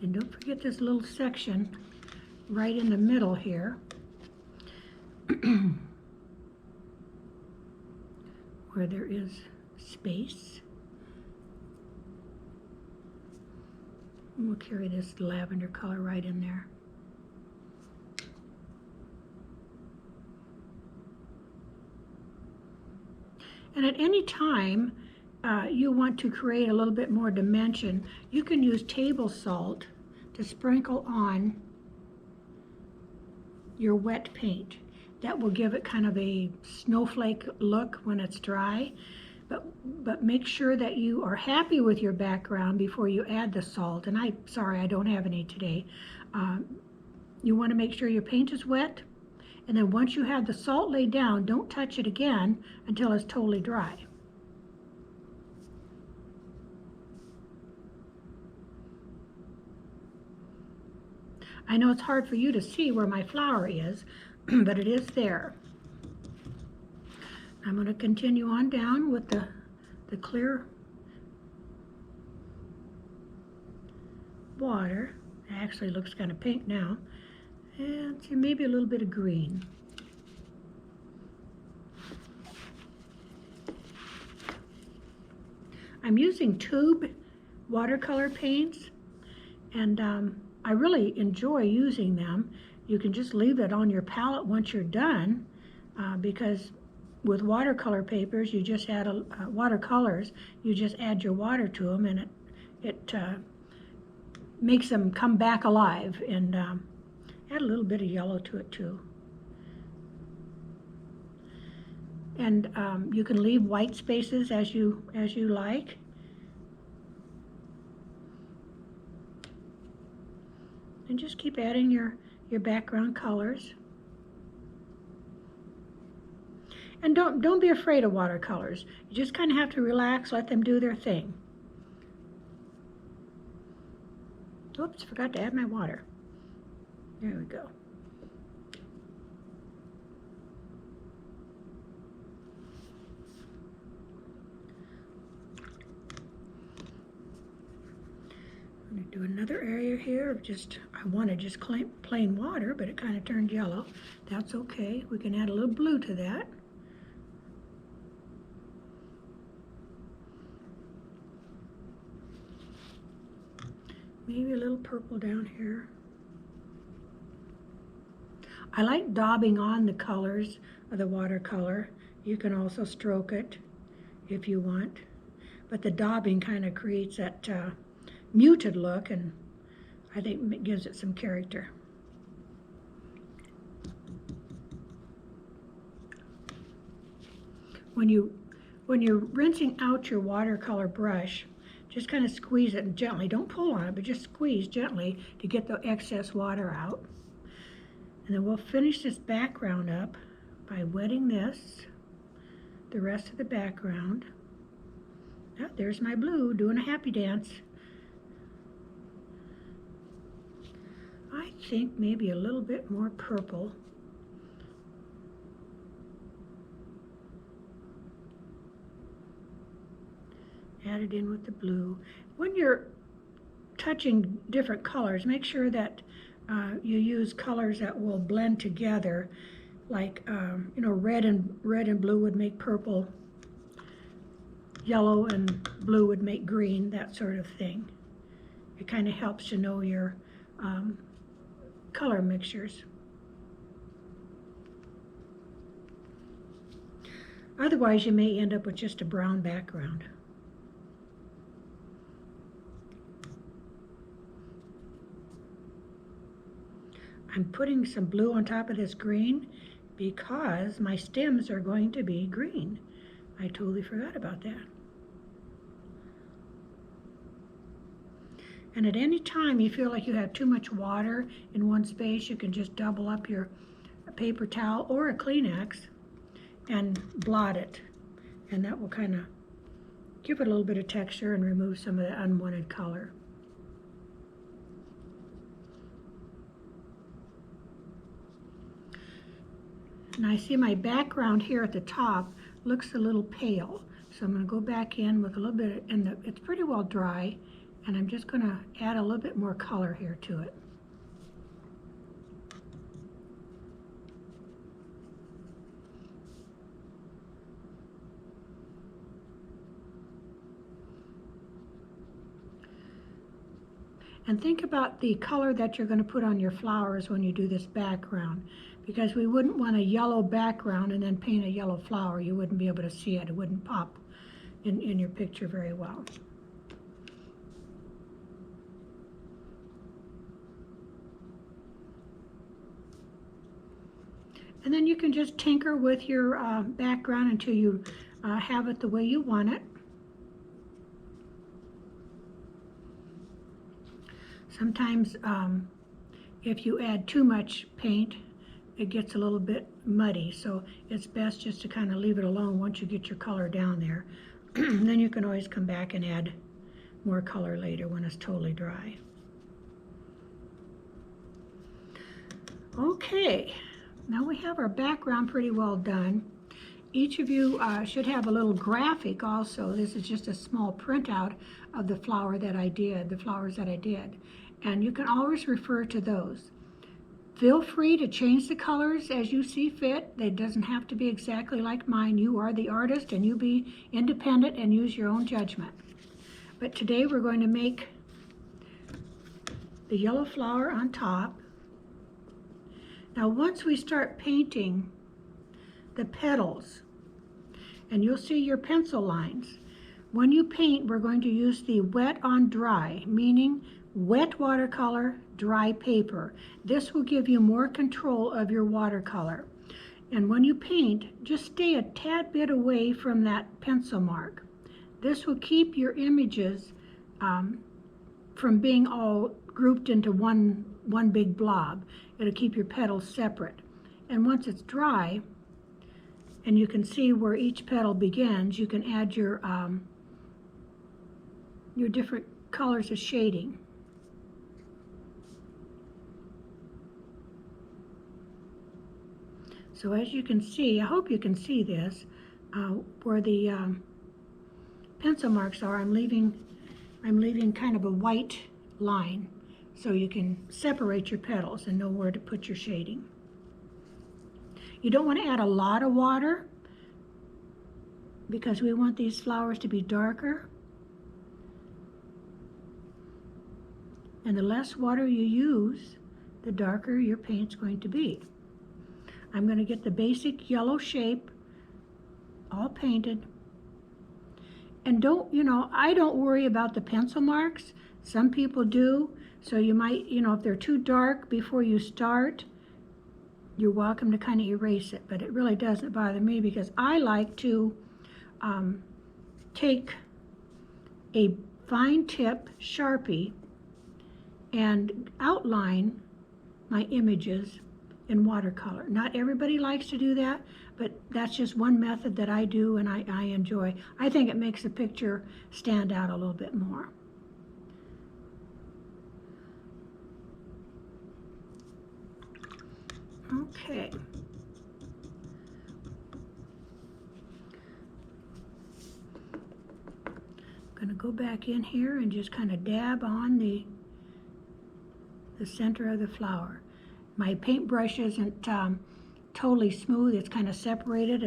And don't forget this little section right in the middle here where there is space. And we'll carry this lavender color right in there. And at any time you want to create a little bit more dimension, you can use table salt to sprinkle on your wet paint. That will give it kind of a snowflake look when it's dry. But make sure that you are happy with your background before you add the salt. And sorry, I don't have any today. You want to make sure your paint is wet. And then once you have the salt laid down, don't touch it again until it's totally dry. I know it's hard for you to see where my flower is, but it is there. I'm going to continue on down with the clear water. It actually looks kind of pink now. And maybe a little bit of green. I'm using tube watercolor paints, and I really enjoy using them. You can just leave it on your palette once you're done, because with watercolor papers, you just add watercolors. You just add your water to them, and it makes them come back alive. And add a little bit of yellow to it too. And you can leave white spaces as you like. And just keep adding your background colors. And don't be afraid of watercolors. You just kind of have to relax, let them do their thing. Oops, forgot to add my water. There we go. I'm going to do another area here of I wanted just plain water, but it kind of turned yellow. That's okay. We can add a little blue to that. Maybe a little purple down here. I like daubing on the colors of the watercolor. You can also stroke it if you want, but the daubing kind of creates that muted look, and I think it gives it some character. When you're rinsing out your watercolor brush, just kind of squeeze it gently. Don't pull on it, but just squeeze gently to get the excess water out. And then we'll finish this background up by wetting the rest of the background. Oh, there's my blue doing a happy dance. I think maybe a little bit more purple. Add it in with the blue. When you're touching different colors, make sure that you use colors that will blend together, like red and blue would make purple, yellow and blue would make green, that sort of thing. It kind of helps to know your color mixtures. Otherwise, you may end up with just a brown background. I'm putting some blue on top of this green because my stems are going to be green. I totally forgot about that. And at any time you feel like you have too much water in one space, you can just double up your paper towel or a Kleenex and blot it. And that will kind of give it a little bit of texture and remove some of the unwanted color. And I see my background here at the top looks a little pale. So I'm going to go back in with a little bit, and it's pretty well dry, And I'm just going to add a little bit more color here to it. And think about the color that you're going to put on your flowers when you do this background, because we wouldn't want a yellow background and then paint a yellow flower. You wouldn't be able to see it. It wouldn't pop in your picture very well. And then you can just tinker with your background until you have it the way you want it. Sometimes if you add too much paint, it gets a little bit muddy, so it's best just to kind of leave it alone once you get your color down there. Then you can always come back and add more color later when it's totally dry. Okay, now we have our background pretty well done. Each of you should have a little graphic also. This is just a small printout of the flowers that I did. And you can always refer to those. Feel free to change the colors as you see fit. It doesn't have to be exactly like mine. You are the artist and you be independent and use your own judgment. But today we're going to make the yellow flower on top. Now once we start painting the petals, and you'll see your pencil lines, when you paint we're going to use the wet on dry, meaning wet watercolor, dry paper. This will give you more control of your watercolor. And when you paint, just stay a tad bit away from that pencil mark. This will keep your images from being all grouped into one big blob. It'll keep your petals separate. And once it's dry, and you can see where each petal begins, you can add your different colors of shading. So as you can see, I hope you can see this, where the pencil marks are, I'm leaving kind of a white line so you can separate your petals and know where to put your shading. You don't want to add a lot of water because we want these flowers to be darker. And the less water you use, the darker your paint's going to be. I'm going to get the basic yellow shape all painted. And I don't worry about the pencil marks. Some people do. So you might, if they're too dark before you start, you're welcome to kind of erase it. But it really doesn't bother me because I like to take a fine tip Sharpie and outline my images in watercolor. Not everybody likes to do that, but that's just one method that I do and I enjoy. I think it makes the picture stand out a little bit more. Okay. I'm going to go back in here and just kind of dab on the center of the flower. My paintbrush isn't totally smooth, it's kind of separated.